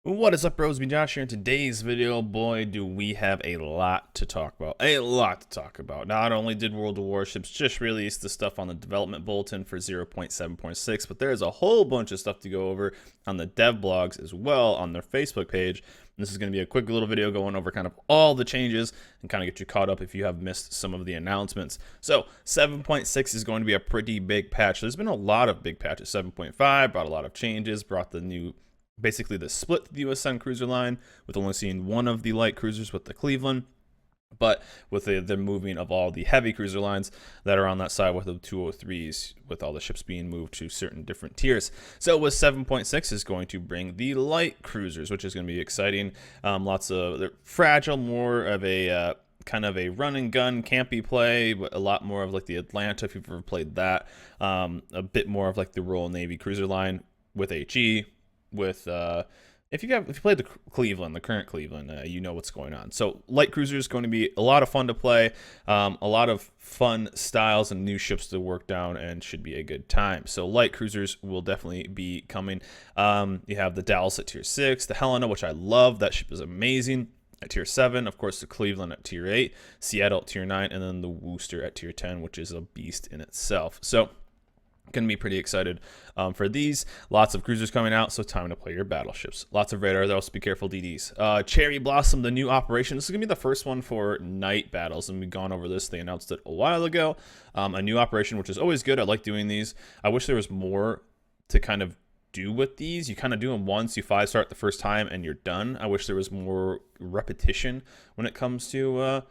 What is up, bros? Me Josh here. In today's video, boy, do we have a lot to talk about. A lot to talk about. Not only did World of Warships just release the stuff on the development bulletin for 0.7.6, but there's a whole bunch of stuff to go over on the dev blogs as well on their Facebook page. And this is going to be a quick little video going over kind of all the changes and kind of get you caught up if you have missed some of the announcements. So 7.6 is going to be a pretty big patch. There's been a lot of big patches. 7.5 brought a lot of changes, brought the new basically the split the USN cruiser line, with only seeing one of the light cruisers with the Cleveland, but with the moving of all the heavy cruiser lines that are on that side with the 203s, with all the ships being moved to certain different tiers. So with 7.6 is going to bring the light cruisers, which is going to be exciting. Lots of, they're fragile, more of a kind of a run and gun campy play, but a lot more of like the Atlanta, if you've ever played that. A bit more of like the Royal Navy cruiser line with HE. With if you played the Cleveland, the current Cleveland, you know what's going on. So light cruiser is going to be a lot of fun to play, a lot of fun styles and new ships to work down, and should be a good time. So light cruisers will definitely be coming. You have the Dallas at tier 6, the Helena, which I love. That ship is amazing. At tier 7, of course, the Cleveland at tier 8, Seattle at tier 9, and then the Worcester at tier 10, which is a beast in itself. So going to be pretty excited for these. Lots of cruisers coming out, so time to play your battleships. Lots of radar, though, so be careful, DDs. Cherry Blossom, the new operation. This is going to be the first one for night battles, and we've gone over this. They announced it a while ago. A new operation, which is always good. I like doing these. I wish there was more to kind of do with these. You kind of do them once, you 5-star the first time, and you're done. I wish there was more repetition when it comes to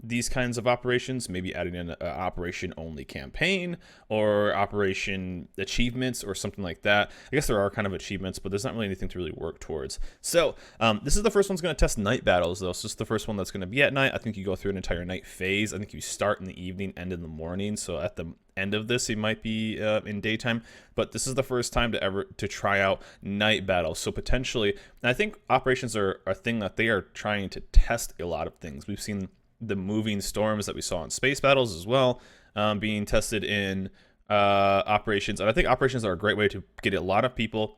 these kinds of operations, maybe adding in an operation only campaign or operation achievements or something like that. I guess there are kind of achievements, but there's not really anything to really work towards. So this is the first one's going to test night battles, though. So this is the first one that's going to be at night. I think you go through an entire night phase. I think you start in the evening, end in the morning. So at the end of this, it might be in daytime, but this is the first time to try out night battles. So potentially, and I think operations are a thing that they are trying to test a lot of things. We've seen the moving storms that we saw in space battles as well, being tested in operations. And I think operations are a great way to get a lot of people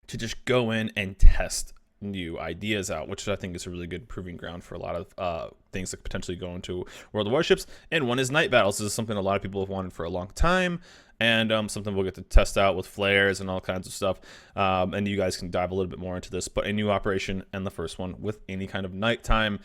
to just go in and test new ideas out, which I think is a really good proving ground for a lot of things that potentially go into World of Warships. And one is night battles. This is something a lot of people have wanted for a long time, and something we'll get to test out with flares and all kinds of stuff. And you guys can dive a little bit more into this, but a new operation, and the first one with any kind of nighttime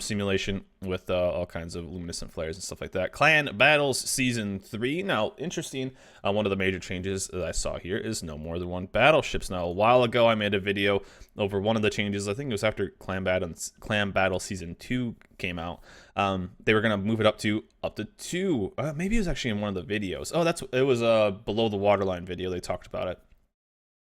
simulation with all kinds of luminescent flares and stuff like that. Clan Battles Season 3. Now, interesting, one of the major changes that I saw here is no more than one battleships. Now, a while ago, I made a video over one of the changes. I think it was after Clan Battle Season 2 came out. They were going to move it up to 2. Maybe it was actually in one of the videos. Oh, it was a below the waterline video. They talked about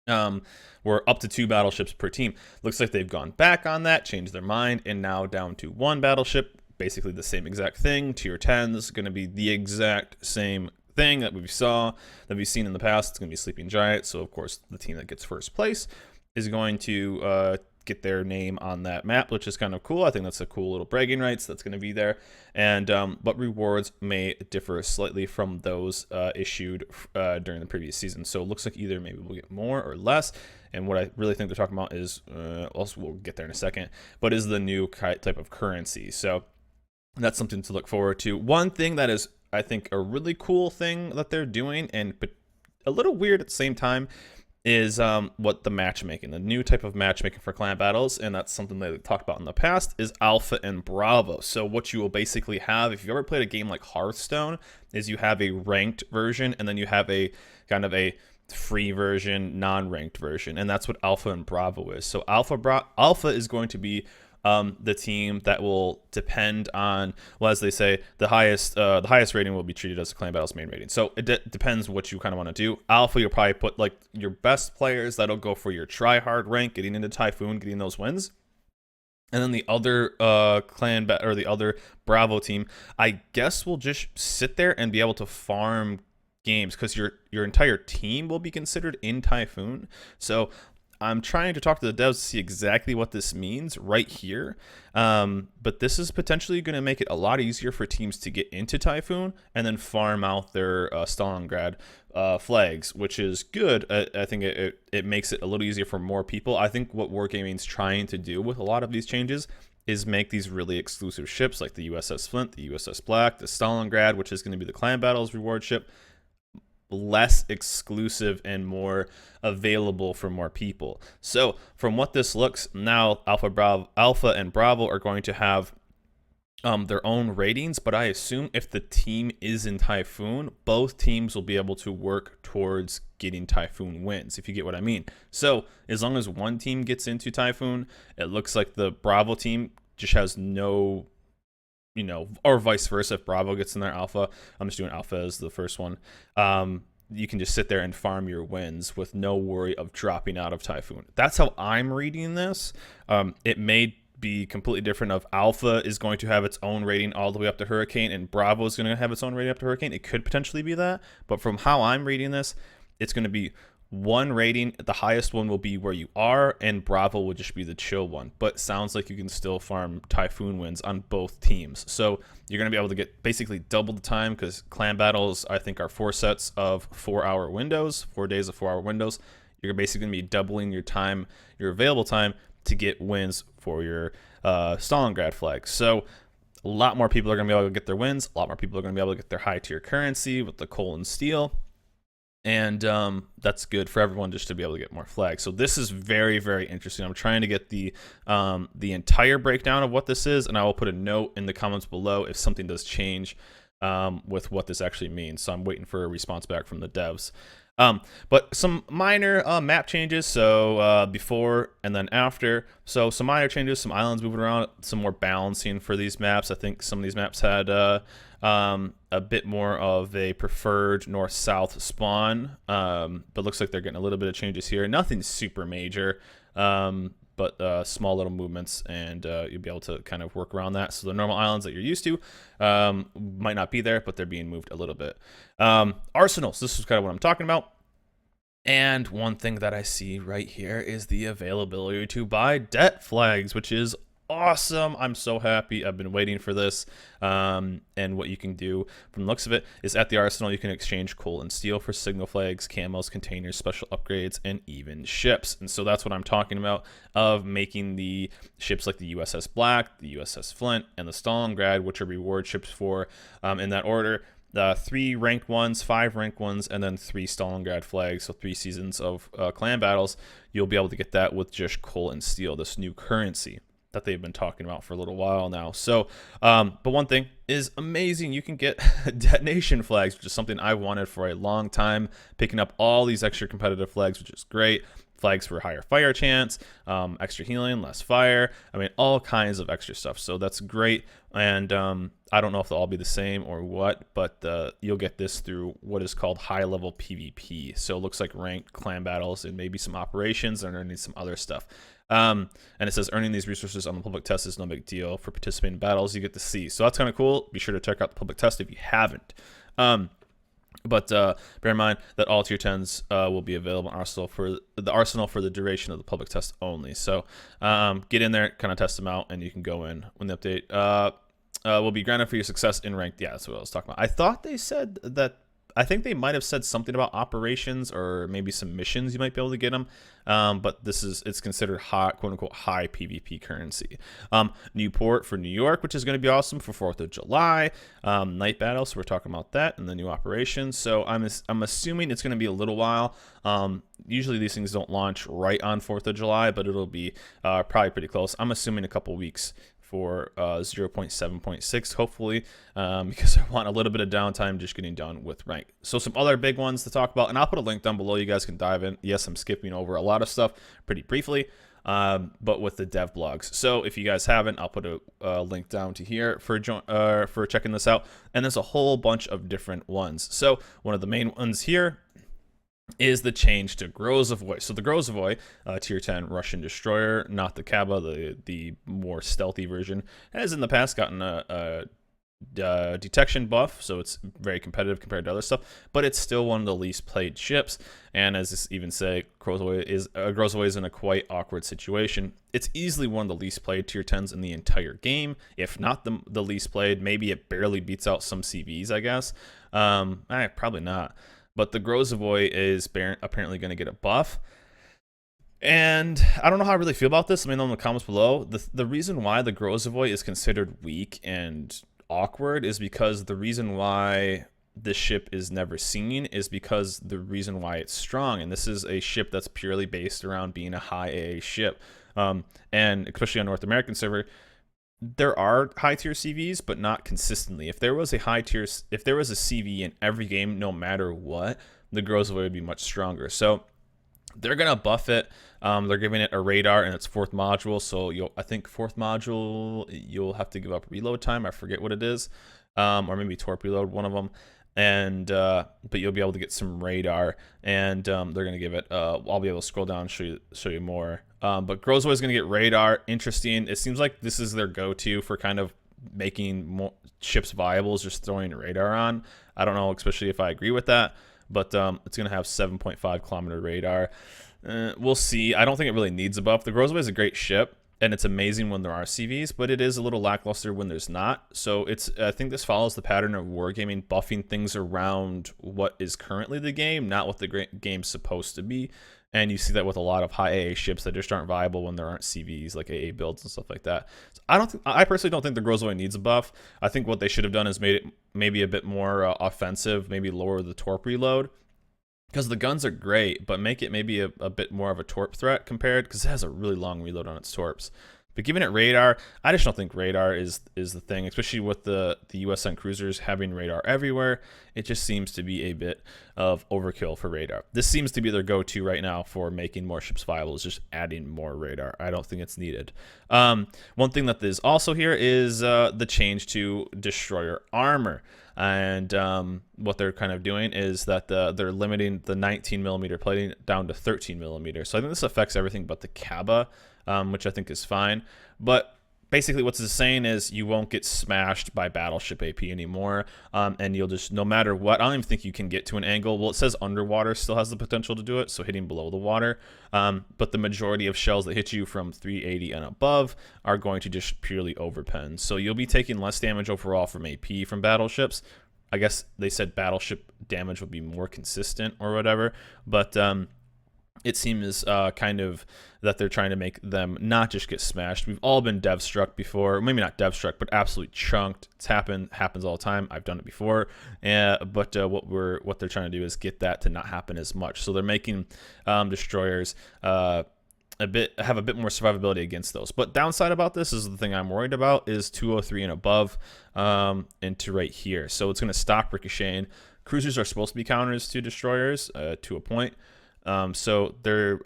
it. We're up to 2 battleships per team. Looks like they've gone back on that, changed their mind, and now down to 1 battleship. Basically the same exact thing. Tier 10 is going to be the exact same thing that we've seen in the past. It's going to be Sleeping Giant. So of course the team that gets first place is going to get their name on that map, which is kind of cool. I think that's a cool little bragging rights that's going to be there. And but rewards may differ slightly from those issued during the previous season. So it looks like either maybe we'll get more or less. And what I really think they're talking about is, also we'll get there in a second, but is the new type of currency. So that's something to look forward to. One thing that is, I think, a really cool thing that they're doing, and a little weird at the same time, is what the matchmaking, the new type of matchmaking for clan battles, and that's something that they talked about in the past, is Alpha and Bravo. So what you will basically have, if you've ever played a game like Hearthstone, is you have a ranked version, and then you have a kind of a free version, non-ranked version, and that's what Alpha and Bravo is. So Alpha is going to be the team that will depend on, well, as they say, the highest rating will be treated as the clan battle's main rating. So it depends what you kind of want to do. Alpha, you'll probably put like your best players that'll go for your try hard rank, getting into Typhoon, getting those wins. And then the other the other Bravo team, I guess, will just sit there and be able to farm games, because your entire team will be considered in Typhoon. So I'm trying to talk to the devs to see exactly what this means right here. But this is potentially going to make it a lot easier for teams to get into Typhoon and then farm out their Stalingrad flags, which is good. I think it makes it a little easier for more people. I think what Wargaming's trying to do with a lot of these changes is make these really exclusive ships like the USS Flint, the USS Black, the Stalingrad, which is going to be the Clan Battles reward ship, less exclusive and more available for more people. So from what this looks now, Alpha and Bravo are going to have their own ratings, but I assume if the team is in Typhoon, both teams will be able to work towards getting Typhoon wins, if you get what I mean. So as long as one team gets into Typhoon, it looks like the Bravo team just has no, or vice versa. If Bravo gets in their Alpha, I'm just doing Alpha as the first one, you can just sit there and farm your wins with no worry of dropping out of Typhoon. That's how I'm reading this. It may be completely different. Of Alpha is going to have its own rating all the way up to Hurricane, and Bravo is going to have its own rating up to Hurricane. It could potentially be that, but from how I'm reading this, it's going to be one rating. The highest one will be where you are, and Bravo will just be the chill one. But sounds like you can still farm Typhoon wins on both teams. So you're going to be able to get basically double the time, because Clan Battles, I think, are 4 sets of 4-hour windows, 4 days of 4-hour windows. You're basically going to be doubling your time, your available time, to get wins for your Stalingrad flag. So a lot more people are going to be able to get their wins. A lot more people are going to be able to get their high tier currency with the coal and steel. And that's good for everyone just to be able to get more flags. So this is very, very interesting. I'm trying to get the entire breakdown of what this is, and I will put a note in the comments below if something does change with what this actually means. So I'm waiting for a response back from the devs. But some minor map changes, so before and then after. So some minor changes, some islands moving around, some more balancing for these maps. I think some of these maps had a bit more of a preferred north-south spawn, but looks like they're getting a little bit of changes here. Nothing super major, but small little movements, and you'll be able to kind of work around that. So the normal islands that you're used to might not be there, but they're being moved a little bit. Arsenals, this is kind of what I'm talking about. And one thing that I see right here is the availability to buy debt flags, which is awesome. I'm so happy. I've been waiting for this. And what you can do from the looks of it is at the arsenal, you can exchange coal and steel for signal flags, camos, containers, special upgrades, and even ships. And so that's what I'm talking about, of making the ships like the USS Black, the USS Flint, and the Stalingrad, which are reward ships for, in that order, 3 ranked ones, 5 ranked ones, and then 3 Stalingrad flags. So 3 seasons of clan battles. You'll be able to get that with just coal and steel, this new currency that they've been talking about for a little while now. So, but one thing is amazing. You can get detonation flags, which is something I wanted for a long time, picking up all these extra competitive flags, which is great. Flags for higher fire chance, extra healing, less fire. I mean, all kinds of extra stuff. So that's great. And I don't know if they'll all be the same or what, but you'll get this through what is called high-level PvP. So it looks like ranked clan battles and maybe some operations and earning some other stuff. And it says earning these resources on the public test is no big deal. For participating in battles, you get to see. So that's kind of cool. Be sure to check out the public test if you haven't. But bear in mind that all tier 10s will be available in Arsenal for the duration of the public test only. So get in there, kind of test them out, and you can go in when the update will be granted for your success in ranked. Yeah, that's what I was talking about. I thought they said that. I think they might have said something about operations or maybe some missions you might be able to get them. But it's considered high, quote unquote, high PvP currency. New port for New York, which is going to be awesome for 4th of July. Night battle, so we're talking about that and the new operations. So I'm assuming it's going to be a little while. Usually these things don't launch right on 4th of July, but it'll be probably pretty close. I'm assuming a couple weeks for 0.7.6, hopefully, because I want a little bit of downtime just getting done with rank. So some other big ones to talk about, and I'll put a link down below. You guys can dive in. Yes, I'm skipping over a lot of stuff pretty briefly, but with the dev blogs. So if you guys haven't, I'll put a link down to here for checking this out. And there's a whole bunch of different ones. So one of the main ones here is the change to Grozovoi. So the Grozovoi, tier 10 Russian destroyer, not the Kaba, the more stealthy version, has in the past gotten a detection buff, so it's very competitive compared to other stuff, but it's still one of the least played ships. And as this even say, Grozovoi is in a quite awkward situation. It's easily one of the least played tier 10s in the entire game, if not the least played. Maybe it barely beats out some CVs, I guess. Probably not. But the Grozovoi is apparently going to get a buff. And I don't know how I really feel about this. Let me know in the comments below. The reason why the Grozovoi is considered weak and awkward is because the reason why this ship is never seen is because the reason why it's strong. And this is a ship that's purely based around being a high AA ship. And especially on North American server, there are high tier CVs, but not consistently. If there was a CV in every game, no matter what, the Grozovoi would be much stronger. So they're gonna buff it. They're giving it a radar in its 4th module. So I think 4th module, you'll have to give up reload time. I forget what it is, or maybe torp reload, one of them. And but you'll be able to get some radar, and they're gonna give it. I'll be able to scroll down and show you more. But Grozovoi is gonna get radar. Interesting. It seems like this is their go-to for kind of making more ships viable, is just throwing radar on. I don't know, especially if I agree with that. But it's going to have 7.5 kilometer radar. We'll see. I don't think it really needs a buff. The Grozovoi is a great ship, and it's amazing when there are CVs, but it is a little lackluster when there's not. So I think this follows the pattern of wargaming, buffing things around what is currently the game, not what the game's supposed to be. And you see that with a lot of high AA ships that just aren't viable when there aren't CVs, like AA builds and stuff like that. So I personally don't think the Grozovoi needs a buff. I think what they should have done is made it maybe a bit more offensive, maybe lower the torp reload, because the guns are great, but make it maybe a bit more of a torp threat compared, because it has a really long reload on its torps. But giving it radar, I just don't think radar is the thing, especially with the USN cruisers having radar everywhere. It just seems to be a bit of overkill for radar. This seems to be their go-to right now for making more ships viable, is just adding more radar. I don't think it's needed. One thing that is also here is the change to destroyer armor. And what they're kind of doing is that they're limiting the 19mm plating down to 13mm. So I think this affects everything but the Kaba, which I think is fine. But basically what this is saying is you won't get smashed by battleship AP anymore, and you'll just, no matter what, I don't even think you can get to an angle. Well, it says underwater still has the potential to do it, so hitting below the water. But the majority of shells that hit you from 380 and above are going to just purely overpen. So you'll be taking less damage overall from AP from battleships. I guess they said battleship damage would be more consistent or whatever, but it seems kind of that they're trying to make them not just get smashed. We've all been dev struck before, maybe not dev struck, but absolutely chunked. It's happens all the time. I've done it before, but what they're trying to do is get that to not happen as much. So they're making destroyers have a bit more survivability against those. But downside about this is the thing I'm worried about is 203 and above into right here. So it's going to stop ricocheting. Cruisers are supposed to be counters to destroyers to a point. So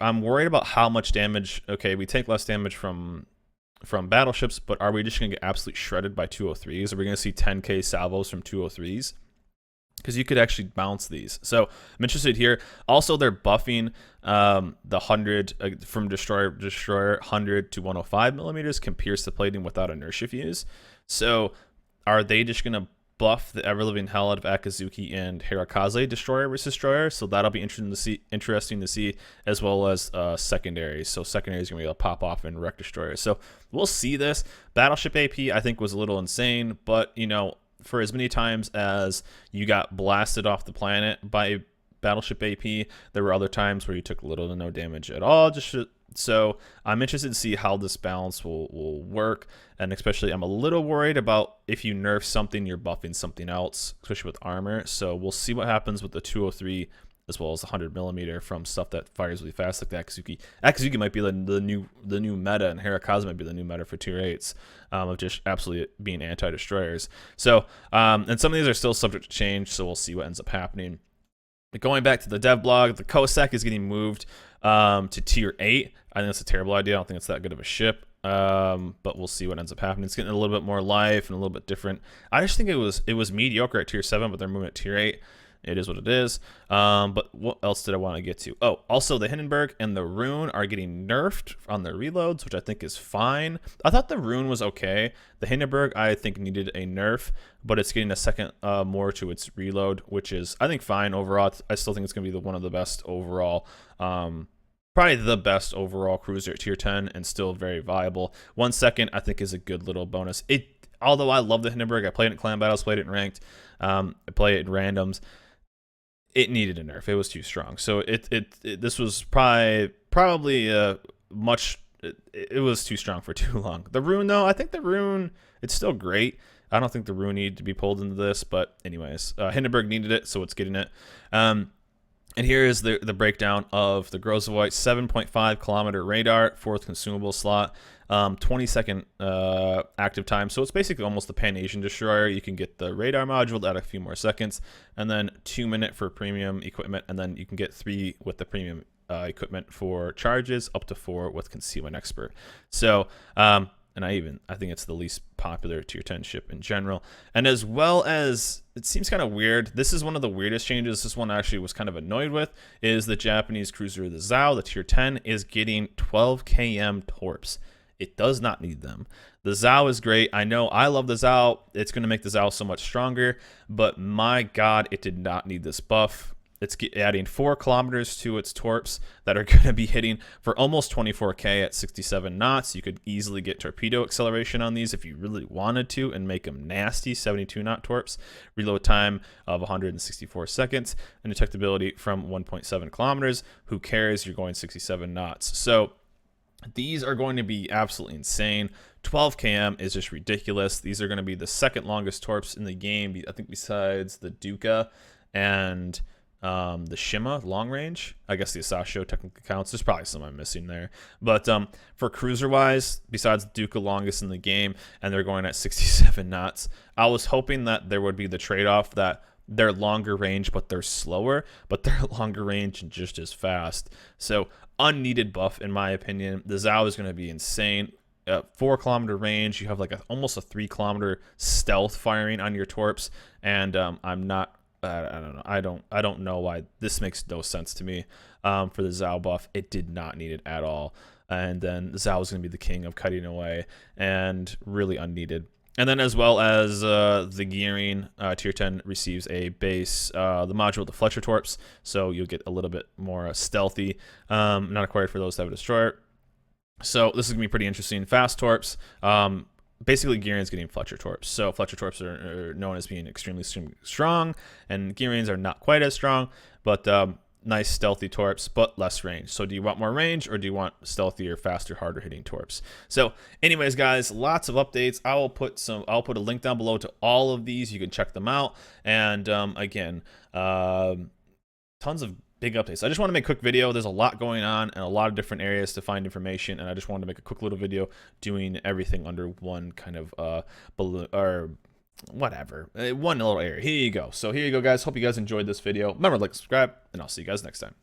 I'm worried about how much damage. Okay, we take less damage from battleships, but are we just going to get absolutely shredded by 203s? Are we going to see 10k salvos from 203s? Because you could actually bounce these. So I'm interested here. Also, they're buffing the 100 from destroyer 100 to 105mm can pierce the plating without inertia fuse. So are they just going to buff the ever-living hell out of Akazuki and Hirakaze destroyer versus destroyer? So that'll be interesting to see, as well as secondaries. So secondaries are gonna be able to pop off and wreck destroyers. So we'll see this. Battleship AP I think was a little insane, but you know, for as many times as you got blasted off the planet by battleship AP, there were other times where you took little to no damage at all. So I'm interested to see how this balance will work, and especially I'm a little worried about if you nerf something, you're buffing something else, especially with armor. So we'll see what happens with the 203 as well as the 100mm from stuff that fires really fast, like the Akazuki. Akazuki might be the new meta, and Hirakaze might be the new meta for tier 8s of just absolutely being anti-destroyers. So and some of these are still subject to change, so we'll see what ends up happening. But going back to the dev blog, the Cossack is getting moved to tier 8. I think that's a terrible idea. I don't think it's that good of a ship, but we'll see what ends up happening. It's getting a little bit more life and a little bit different. I just think it was mediocre at tier 7, but they're moving at tier 8. It is what it is. But what else did I want to get to? Oh, also the Hindenburg and the Rune are getting nerfed on their reloads, which I think is fine. I thought the Rune was okay. The Hindenburg, I think, needed a nerf, but it's getting a second more to its reload, which is, I think, fine overall. I still think it's going to be one of the best overall. Probably the best overall cruiser at tier 10 and still very viable. 1 second, I think, is a good little bonus. Although I love the Hindenburg, I played it in clan battles, played it in ranked, I play it in randoms. It needed a nerf. It was too strong. So this was probably much. It was too strong for too long. The Rune, though, I think the Rune, it's still great. I don't think the Rune needed to be pulled into this, but anyways, Hindenburg needed it, so it's getting it. And here is the breakdown of the Grozovoi 7.5 kilometer radar, 4th consumable slot, 20-second active time. So it's basically almost the Pan-Asian destroyer. You can get the radar module to add a few more seconds, and then 2-minute for premium equipment, and then you can get 3 with the premium equipment for charges, up to 4 with concealment expert. So and I think it's the least popular tier 10 ship in general. And as well as, it seems kind of weird, this is one of the weirdest changes, this one I actually was kind of annoyed with, is the Japanese cruiser, the Zao, the tier 10, is getting 12 km torps. It does not need them. The Zao is great. I know I love the Zao. It's going to make the Zao so much stronger, but my God, it did not need this buff. It's adding 4 kilometers to its torps that are going to be hitting for almost 24k at 67 knots. You could easily get torpedo acceleration on these if you really wanted to and make them nasty. 72 knot torps, reload time of 164 seconds, and detectability from 1.7 kilometers. Who cares? You're going 67 knots. So these are going to be absolutely insane. 12 km is just ridiculous. These are going to be the second longest torps in the game, I think, besides the Duca and the Shima long range. I guess the Asasho technically counts. There's probably some I'm missing there. But for cruiser wise, besides Duca longest in the game, and they're going at 67 knots, I was hoping that there would be the trade-off that they're longer range, but they're slower, but they're longer range and just as fast. So unneeded buff, in my opinion. The Zao is going to be insane. 4 kilometer range, you have like almost a 3 kilometer stealth firing on your torps, and I'm not. I don't know. I don't know why this makes no sense to me. For the Zao buff, it did not need it at all. And then Zao is going to be the king of cutting away and really unneeded. And then as well as the gearing, tier 10 receives a base, the module, the Fletcher torps, so you'll get a little bit more stealthy. Not acquired for those that have a destroyer. So this is going to be pretty interesting. Fast torps. Basically, Gearing's getting Fletcher torps. So Fletcher torps are known as being extremely strong, and Gearings are not quite as strong, but nice stealthy torps, but less range. So do you want more range, or do you want stealthier, faster, harder hitting torps? So anyways, guys, lots of updates. I'll put a link down below to all of these. You can check them out. And again, tons of big updates. I just want to make a quick video. There's a lot going on and a lot of different areas to find information, and I just wanted to make a quick little video doing everything under one kind of balloon or whatever, one little area. Here you go. So here you go, guys. Hope you guys enjoyed this video. Remember to like, subscribe, and I'll see you guys next time.